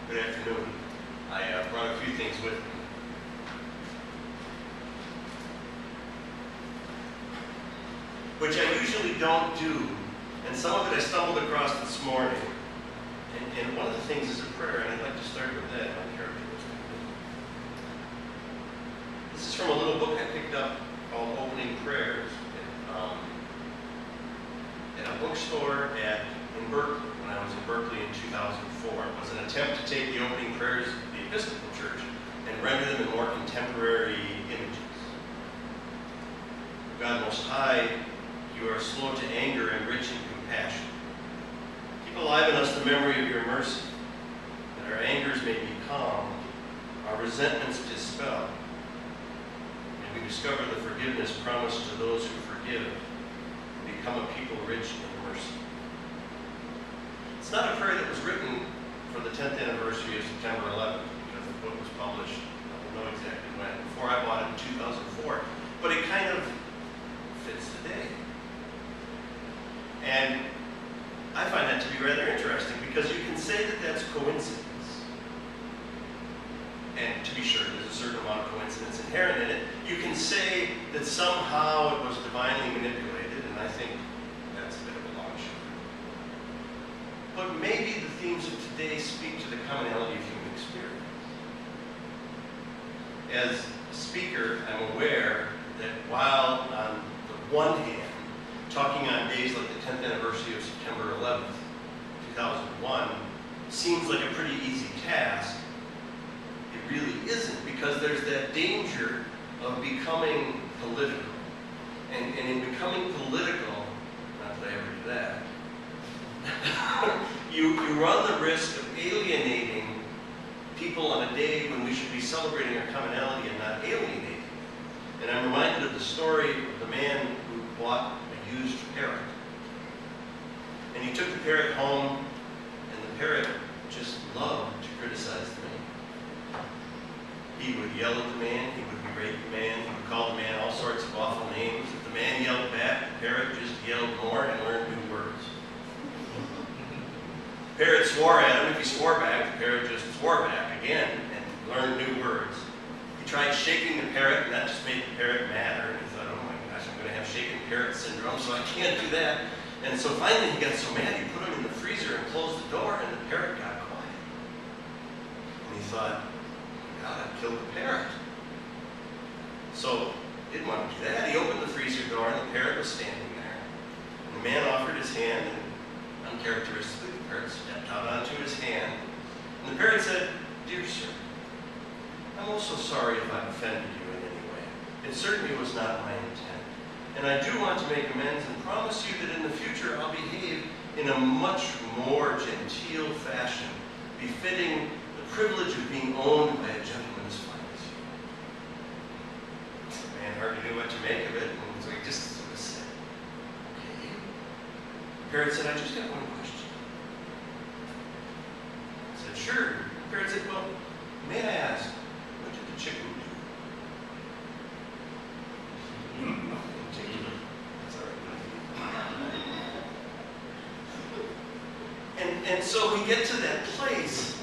Good afternoon. I brought a few things with me. Which I usually don't do, and some of it I stumbled across this morning. And one of the things is a prayer, and I'd like to start with that. This is from a little book I picked up called Opening Prayers at a bookstore in Berkeley when I was in Berkeley in 2004. It was an attempt to take the opening prayers of the Episcopal Church and render them in more contemporary images. God Most High, you are slow to anger and rich in compassion. Keep alive in us the memory of your mercy, that our angers may be calmed, our resentments dispelled, and we discover the forgiveness promised to those who forgive, and become a people rich in mercy. It's not a prayer that was written for the 10th anniversary of September 11th, because the book was published, I don't know exactly when, before I bought it in 2004, but it kind of fits today. And I find that to be rather interesting, because you can say that that's coincidence. And to be sure, there's a certain amount of coincidence inherent in it. You can say that somehow it was divinely manipulated, and I think that's a bit of a long shot. But maybe the themes of today speak to the commonality of human experience. As a speaker, I'm aware that while on the one hand, talking on days like the 10th anniversary of September 11th, 2001, seems like a pretty easy task, it really isn't, because there's that danger of becoming political. And in becoming political, not that I ever do that, you run the risk of alienating people on a day when we should be celebrating our commonality and not alienating. And I'm reminded of the story of the man who bought a used parrot. And he took the parrot home, and the parrot just loved to criticize the man. He would yell at the man, he would berate the man, he would call the man all sorts of awful names. If the man yelled back, the parrot just yelled more and learned new words. The parrot swore at him. If he swore back, the parrot just swore back again and learned new words. He tried shaking the parrot, and that just made the parrot madder. And he thought, oh my gosh, I'm going to have shaken parrot syndrome, so I can't do that. And so finally he got so mad, he put him in the freezer and closed the door, and the parrot got quiet. And he thought, God, I've killed the parrot. So he didn't want to do that. He opened the freezer door, and the parrot was standing there. And the man offered his hand, and uncharacteristically, the parrot stepped out onto his hand. And the parrot said, "Dear sir, I'm also sorry if I've offended you in any way. It certainly was not my intent. And I do want to make amends and promise you that in the future I'll behave in a much more genteel fashion, befitting the privilege of being owned by a gentleman as fine as you." The man hardly knew what to make of it, and so he just sort of said, "Okay." The parrot said, "I just got one question." I said, "Sure." The parrot said, "Well, may I ask, what did the chicken do?" And so we get to that place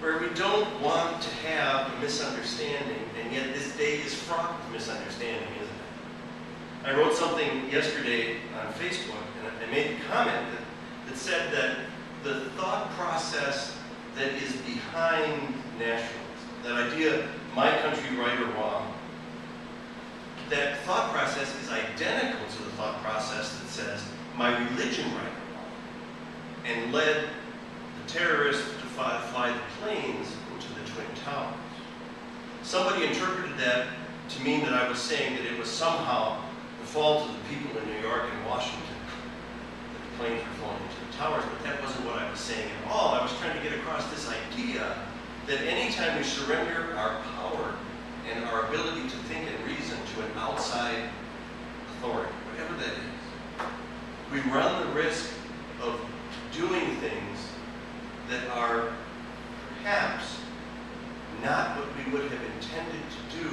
where we don't want to have a misunderstanding, and yet this day is fraught with misunderstanding, isn't it? I wrote something yesterday on Facebook, and I made a comment that said that the thought process that is behind nationalism, that idea, my country right or wrong, that thought process is identical to the thought process that says, my religion right or wrong, and led the terrorists to fly the planes into the Twin Towers. Somebody interpreted that to mean that I was saying that it was somehow the fault of the people in New York and Washington that the planes were flown into the towers, but that wasn't what I was saying at all. I was trying to get across this idea that anytime we surrender our power and our ability to think and reason to an outside authority, whatever that is, we run the risk of doing things that are perhaps not what we would have intended to do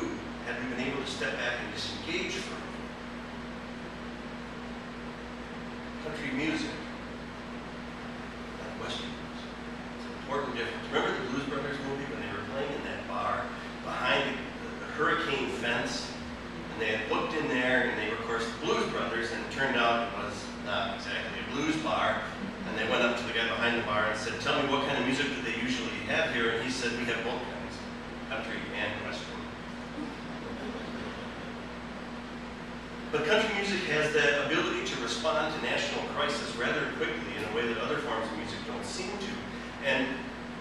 had we been able to step back and disengage from it. Country music, like Western music, it's important difference. Remember the Blues Brothers movie when they were playing in that bar behind the hurricane fence? And they had looked in there, and they were, of course, the Blues Brothers, and it turned out it was not exactly a blues bar. And they went up to the guy behind the bar and said, "Tell me, what kind of music do they usually have here?" And he said, "We have both kinds, country and western." But country music has that ability to respond to national crisis rather quickly in a way that other forms of music don't seem to. And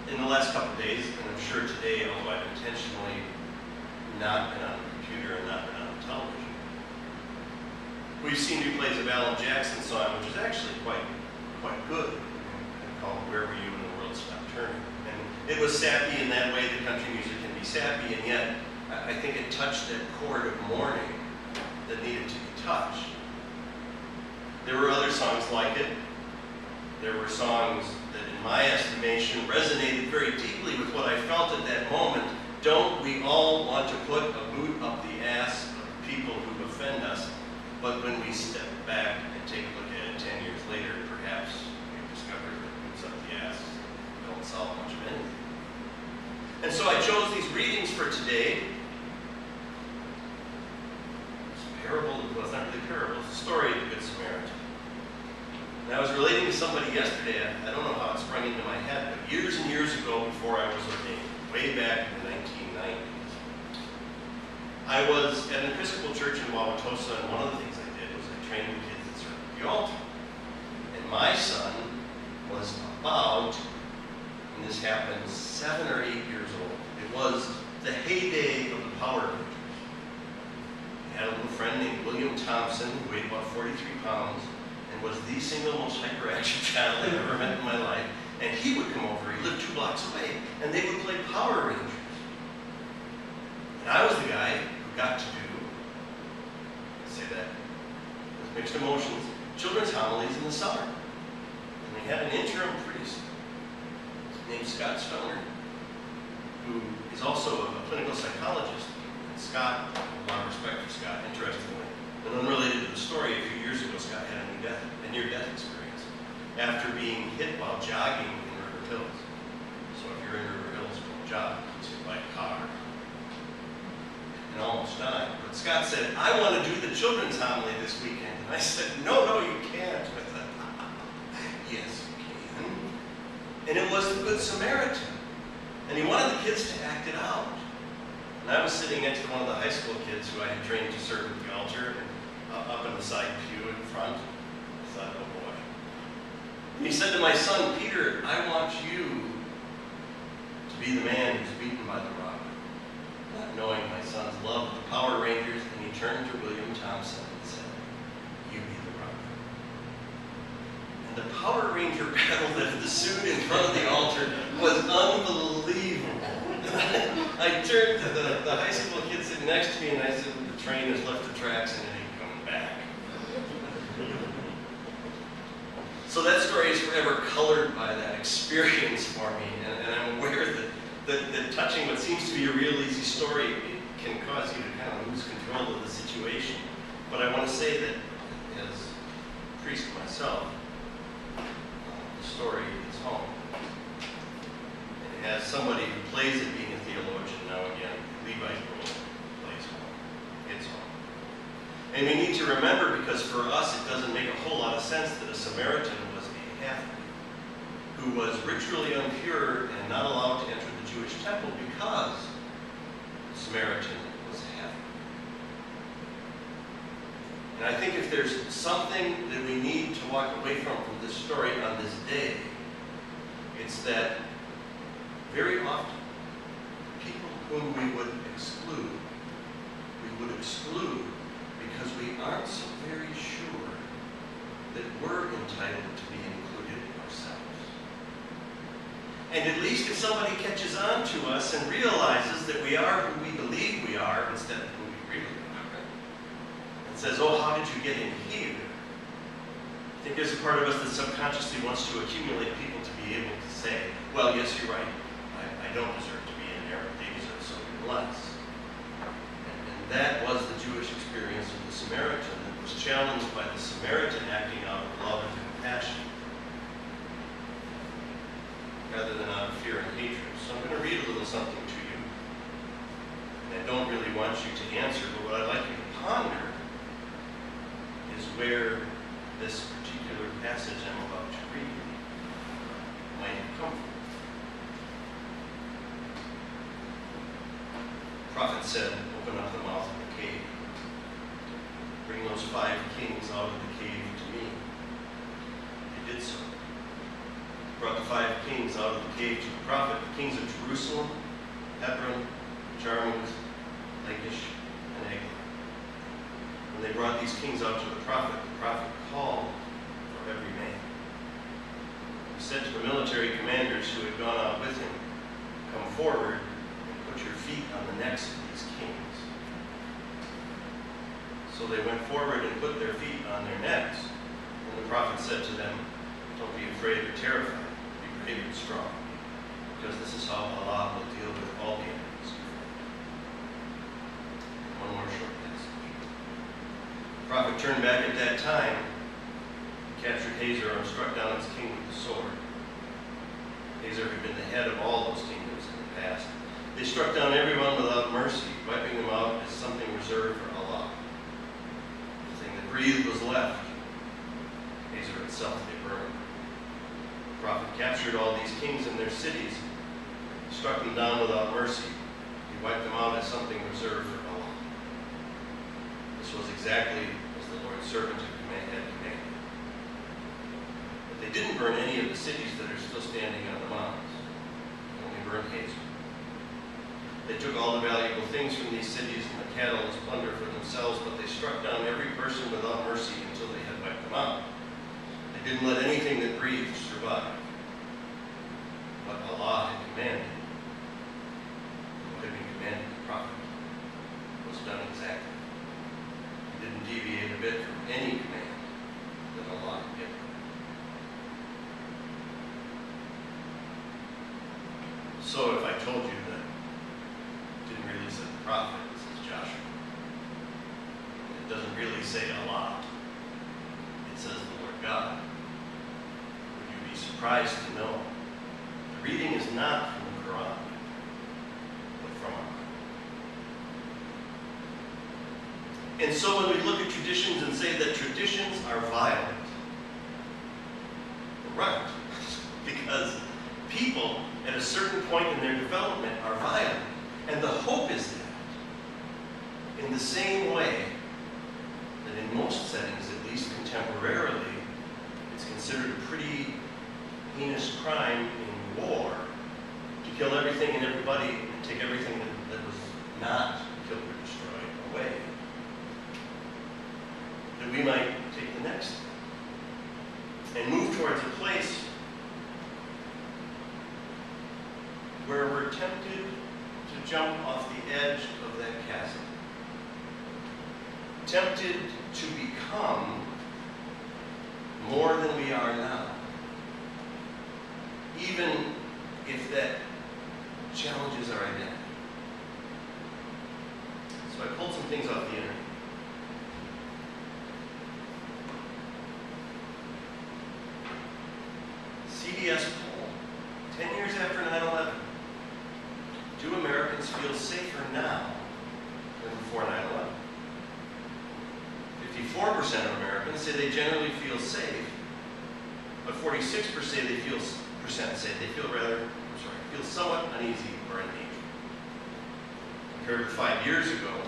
in the last couple of days, and I'm sure today, although I've intentionally not been on the computer and not been on television, we've seen replays of Alan Jackson's song, which is actually quite good. It's called "Where Were You When the World Stopped Turning?" And it was sappy in that way that country music can be sappy, and yet I think it touched that chord of mourning that needed to be touched. There were other songs like it. There were songs that, in my estimation, resonated very deeply with what I felt at that moment. Don't we all want to put a boot up the ass of people who offend us? But when we step back and take a look at it 10 years later, perhaps we discover that boots up the ass don't solve much of anything. And so I chose these readings for today. Parable, well, it's not really a parable, it's a story of the Good Samaritan. And I was relating to somebody yesterday, I don't know how it sprung into my head, but years and years ago, before I was ordained, way back in the 1990s, I was at an Episcopal church in Wauwatosa, and one of the things I did was I trained the kids that served at the altar. And my son was about, and this happened 7 or 8 years old, it was the heyday of the Power Rangers. I had a little friend named William Thompson, who weighed about 43 pounds, and was the single most hyperactive child I've ever met in my life. And he would come over, he lived 2 blocks away, and they would play Power Rangers. And I was the guy who got to do, I say that with mixed emotions, children's homilies in the summer. And we had an interim priest named Scott Stoner, who is also a clinical psychologist. Scott, a lot of respect for Scott, interestingly, and unrelated to the story, a few years ago, Scott had a near-death experience after being hit while jogging in River Hills. So if you're in River Hills, don't jog, he's hit by a car and almost died. But Scott said, "I want to do the children's homily this weekend." And I said, no, you can't. I said, yes, you can. And it was the Good Samaritan. And he wanted the kids to act it out. And I was sitting next to one of the high school kids who I had trained to serve at the altar, and up in the side pew in front. I thought, oh boy. And he said to my son, "Peter, I want you to be the man who's beaten by the rock." Not knowing my son's love of the Power Rangers, and he turned to William Thompson and said, "You be the rock." And the Power Ranger battle that ensued in front of the altar was unbelievable. I turned to the high school kid sitting next to me and I said, "The train has left the tracks and it ain't coming back." So that story is forever colored by that experience for me, and I'm aware that touching what seems to be a real easy story, it can cause you to kind of lose control of the situation. But I want to say that as a priest myself, the story is home. As somebody who plays it, being a theologian now again, Levi's role plays home. It's home. And we need to remember, because for us it doesn't make a whole lot of sense, that a Samaritan was a half-breed who was ritually impure and not allowed to enter the Jewish temple because the Samaritan was a half-breed. And I think if there's something that we need to walk away from this story on this day, it's that very often, people whom we would exclude because we aren't so very sure that we're entitled to be included ourselves. And at least if somebody catches on to us and realizes that we are who we believe we are instead of who we really are, and says, "Oh, how did you get in here?" I think there's a part of us that subconsciously wants to accumulate people to be able to say, "Well, yes, you're right. I don't deserve to be in there, but they deserve something less." And that was the Jewish experience of the Samaritan, that was challenged by the Samaritan acting out of love and compassion rather than out of fear fear and hatred. So I'm going to read a little something to you. And I don't really want you to answer, but what I'd like you to ponder is where this particular passage I'm about to read might have come from. The prophet said, open up the mouth of the cave. Bring those 5 kings out of the cave to me. They did so. Brought the 5 kings out of the cave to the prophet, the kings of Jerusalem, Hebron, Jarmuth, Lachish, and Eglon. When they brought these kings out to the prophet called for every man. He said to the military commanders who had gone out with him, come forward and put your feet on the necks of these kings. So they went forward and put their feet on their necks. And the prophet said to them, don't be afraid or terrified. Be brave and strong, because this is how Allah will deal with all the enemies. One more short passage. The prophet turned back at that time, captured Hazor, and struck down its king with the sword. Hazor had been the head of all those kingdoms in the past. They struck down everyone without mercy, wiping them out as something reserved for Allah. The thing that breathed was left. Hazor itself they burned. The prophet captured all these kings in their cities, struck them down without mercy. He wiped them out as something reserved for Allah. This was exactly as the Lord's servant had commanded. But they didn't burn any of the cities that are still standing on the mountains. They only burned Hazor. They took all the valuable things from these cities and the cattle as plunder for themselves, but they struck down every person without mercy until they had wiped them out. They didn't let anything that breathed survive. What Allah had commanded, what had been commanded to the prophet, was done exactly. He didn't deviate a bit from any command that Allah had given. So if I told you that it didn't really say the prophet, it says Joshua. It doesn't really say Allah. It says the Lord God. Would you be surprised to know the reading is not from the Quran, but from Allah? And so when we look at traditions and say that traditions are violent, we're right. Because people at a certain point in their development are violent. And the hope is that, in the same way that in most settings, at least contemporarily, it's considered a pretty heinous crime in war to kill everything and everybody and take everything that was not killed or destroyed away, that we might take the next step and move towards a place where we're tempted to jump off the edge of that chasm, tempted to become more than we are now, even if that challenges our identity. So I pulled some things off the internet. CBS poll, 10 years after 9/11. Do Americans feel safer now than before 9/11? 54% of Americans say they generally feel safe, but 46% say they feel feel somewhat uneasy or in danger. Compared with 5 years ago,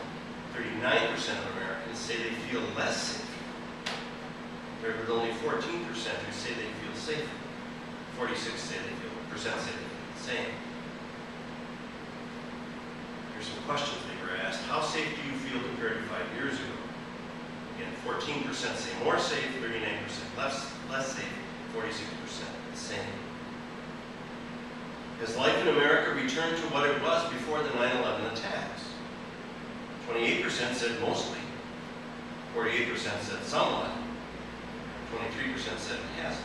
39% of Americans say they feel less safe, compared with only 14% who say they feel safer. 46% say they feel the same. Some questions they were asked. How safe do you feel compared to 5 years ago? Again, 14% say more safe, 39% less safe, 46% the same. Has life in America returned to what it was before the 9/11 attacks? 28% said mostly, 48% said somewhat, 23% said it hasn't.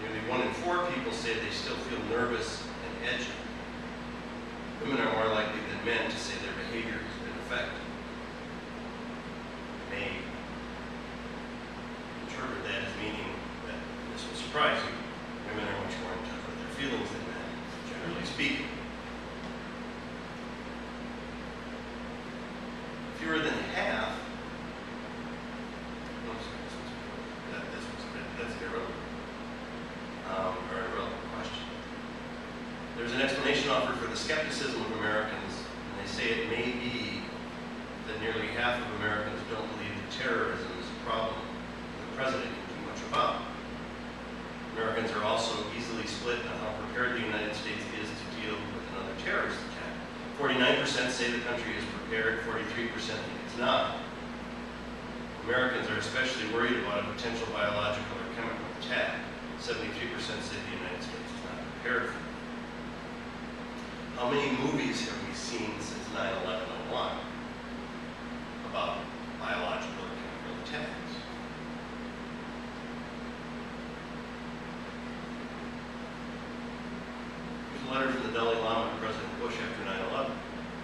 Nearly 1 in 4 people say they still feel nervous and edgy. Women are more likely than men to say their behavior has been affected. You may interpret that as meaning that this will surprise you. Women are much more in touch with their feelings than speaking. Fewer than half. That's irrelevant. Or a relevant question. There's an explanation offered for the skepticism of Americans, and they say it may be that nearly half of Americans don't believe that terrorism is a problem the president can do much about. Americans are also easily split on how prepared the United States is to deal with another terrorist attack. 49% say the country is prepared, 43% think it's not. Americans are especially worried about a potential biological or chemical attack. 73% say the United States is not prepared for it. How many movies have we seen since 9/11/01 about biological or chemical attacks? Here's a letter from the Dalai Lama to President Bush after 9/11,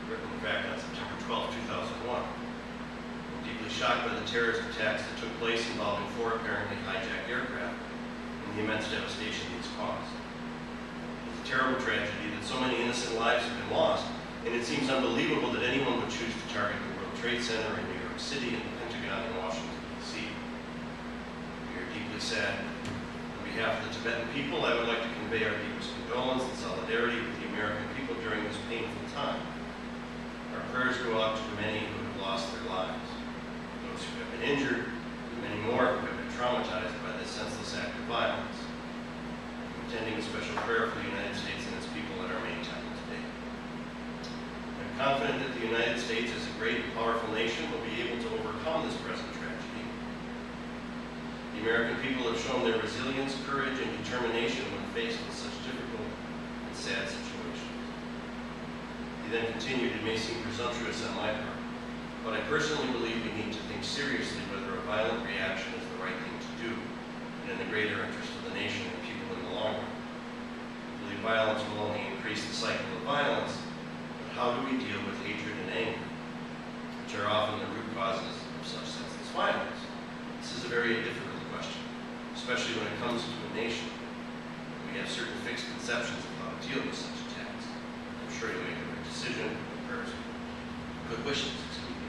written in fact on September 12, 2001. I'm deeply shocked by the terrorist attacks that took place involving 4 apparently hijacked aircraft and the immense devastation these caused. It's a terrible tragedy that so many innocent lives have been lost, and it seems unbelievable that anyone would choose to target the World Trade Center in New York City and the Pentagon in Washington, D.C. We are deeply sad. On behalf of the Tibetan people, I would like to convey our deepest condolence and solidarity with the American people during this painful time. Our prayers go out to the many who have lost their lives, those who have been injured, and many more who have been traumatized by this senseless act of violence. I'm intending a special prayer for the United States and its people at our main temple today. I'm confident that the United States, as a great and powerful nation, will be able to overcome this present tragedy. The American people have shown their resilience, courage, and determination when faced with such difficult and sad situations. He then continued, it may seem presumptuous on my part, but I personally believe we need to think seriously whether a violent reaction is the right thing to do and in the greater interest of the nation and people in the long run. I believe violence will only increase the cycle of violence, but how do we deal with hatred and anger, which are often the root causes of such senseless violence? This is a very difficult question, especially when it comes to a nation. We have certain fixed conceptions of how to deal with such attacks. I'm sure you'll make a good decision, good prayers, good wishes, excuse me.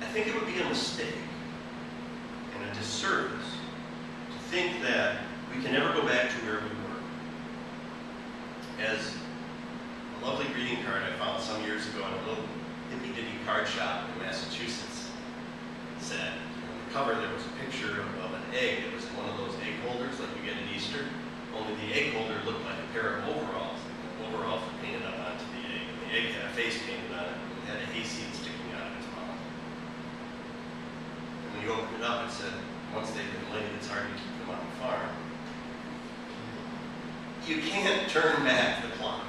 I think it would be a mistake and a disservice to think that we can never go back to where we were. As a lovely greeting card I found some years ago in a little hippy-dippy card shop in Massachusetts said, on the cover there was a picture of an egg. It was in one of those egg holders like you get at Easter, only the egg holder looked like a pair of overalls. The overalls were painted up onto the egg, and the egg had a face painted on it, and it had a hayseed sticking out of its mouth. And when you opened it up, it said, once they've been laid, it's hard to keep them on the farm. You can't turn back the clock.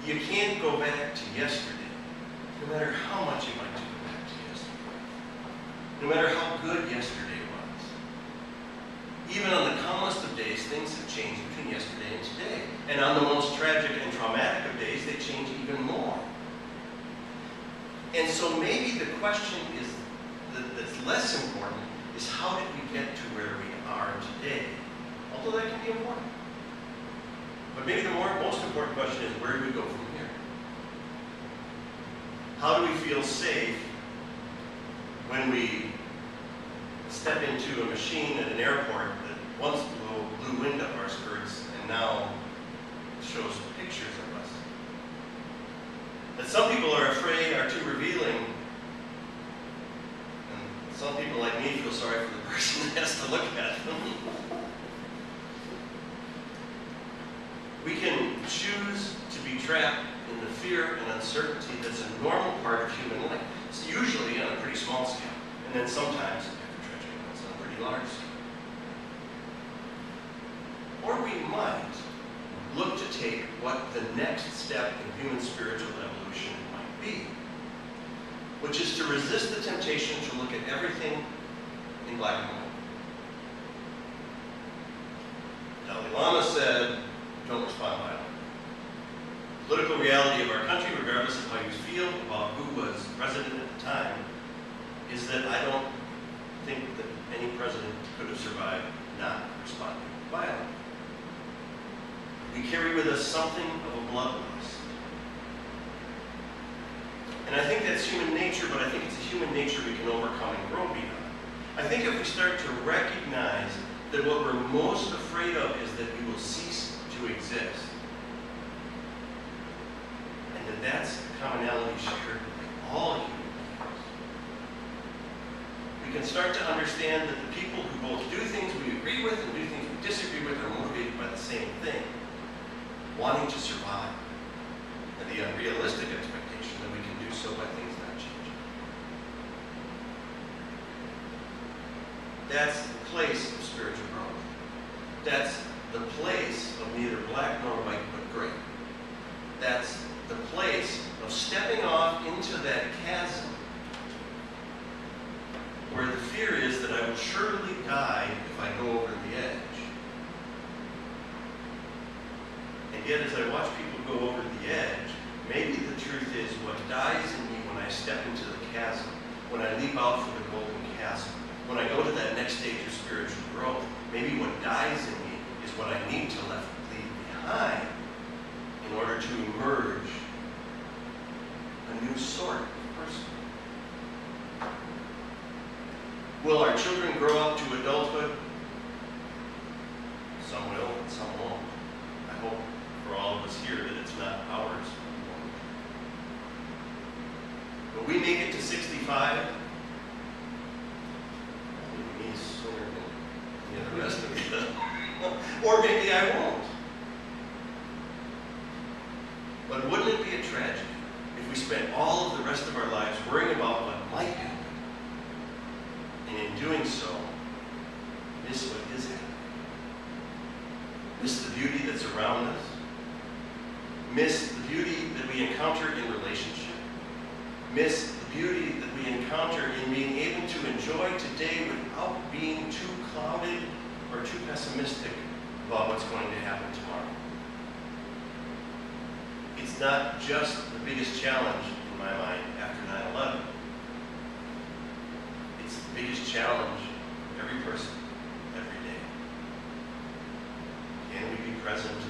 You can't go back to yesterday, no matter how much you like to go back to yesterday. No matter how good yesterday was. Even on the calmest of days, things have changed between yesterday and today. And on the most tragic and traumatic of days, they change even more. And so maybe the question is that's less important is how did we get to where we are today? Although that can be important. But maybe the most important question is, where do we go from here? How do we feel safe when we step into a machine at an airport that once blew wind up our skirts and now shows pictures of us? That some people are afraid are too revealing, and some people like me feel sorry for the person that has to look at them. We can choose to be trapped in the fear and uncertainty that's a normal part of human life. It's usually on a pretty small scale, and then sometimes, after tragic events, on a pretty large scale. Or we might look to take what the next step in human spiritual evolution might be, which is to resist the temptation to look at everything in black and white. Dalai Lama said, don't respond violently. The political reality of our country, regardless of how you feel about who was president at the time, is that I don't think that any president could have survived not responding violently. We carry with us something of a bloodlust. And I think that's human nature, but I think it's a human nature we can overcome and grow beyond. I think if we start to recognize that what we're most afraid of is that we will cease to exist, and that that's a commonality shared by all human beings, we can start to understand that the people who both do things we agree with and do things we disagree with are motivated by the same thing, wanting to survive, and the unrealistic expectation that we can do so by things not changing. That's the place of spiritual growth. That's the place of neither black nor white but gray. That's the place of stepping off into that chasm where the fear is that I will surely die if I go over the edge. And yet as I watch people go over the edge, maybe the truth is what dies in me when I step into the chasm, when I leap out from the golden chasm, when I go to that next stage of spiritual growth, maybe what dies in me is what I need to leave behind in order to emerge a new sort of person. Will our children grow up to adulthood? Some will, and some won't. I hope for all of us here that it's not ours. Will we make it to 65? Maybe me sooner than the rest of you. Or maybe I won't. But wouldn't it be a tragedy if we spent all of the rest of our lives worrying about what might happen, and in doing so, miss what is happening? Miss the beauty that's around us? Miss the beauty that we encounter in relationship? Miss the beauty that we encounter in being able to enjoy today without being too clouded or too pessimistic about what's going to happen tomorrow? It's not just the biggest challenge in my mind after 9/11. It's the biggest challenge of every person, every day. Can we be present